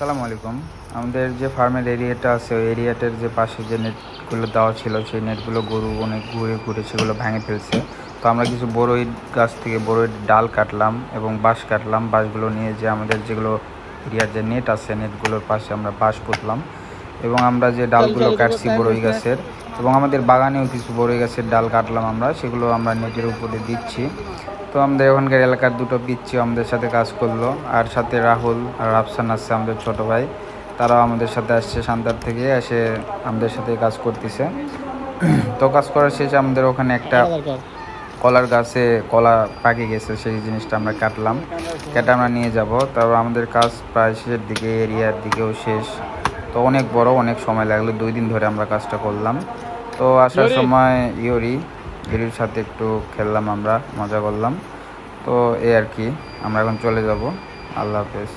আসসালামু আলাইকুম। আমাদের যে ফার্মের এরিয়াটা আছে ওই এরিয়াটার যে পাশে যে নেটগুলো দেওয়া ছিল সেই নেটগুলো গরু অনেক ঘুরে ঘুরে সেগুলো ভেঙে ফেলছে। তো আমরা কিছু বড়ই গাছ থেকে বড়ই ডাল কাটলাম এবং বাঁশ কাটলাম। বাঁশগুলো নিয়ে যে আমাদের যেগুলো এরিয়ার যে নেট আছে নেটগুলোর পাশে আমরা বাঁশ পুঁতলাম এবং আমরা যে ডালগুলো কাটছি বড়ই গাছের এবং আমাদের বাগানেও কিছু বড়ই গাছের ডাল কাটলাম আমরা, সেগুলো আমরা নেটের উপরে দিচ্ছি। তো আমাদের ওখানকার এলাকার দুটো পিচ্চি আমাদের সাথে কাজ করলো, আর সাথে রাহুল আর রাফসান আসছে আমাদের ছোট ভাই, তারাও আমাদের সাথে আসছে সান্তার থেকে এসে আমাদের সাথে কাজ করতেছে। তো কাজ করার শেষে আমাদের ওখানে একটা কলার গাছে কলা পাকে গেছে, সেই জিনিসটা আমরা কাটলাম, কেটে আমরা নিয়ে যাব। তারপর আমাদের কাজ প্রায় শেষের দিকে, এরিয়ার দিকেও শেষ। তো অনেক বড়, অনেক সময় লাগলো, 2 দিন ধরে আমরা কাজটা করলাম। তো আসার সময় ইউরির সাথে একটু খেললাম, আমরা মজা করলাম। তো এই আর কি, আমরা এখন চলে যাব। আল্লাহ হাফেজ।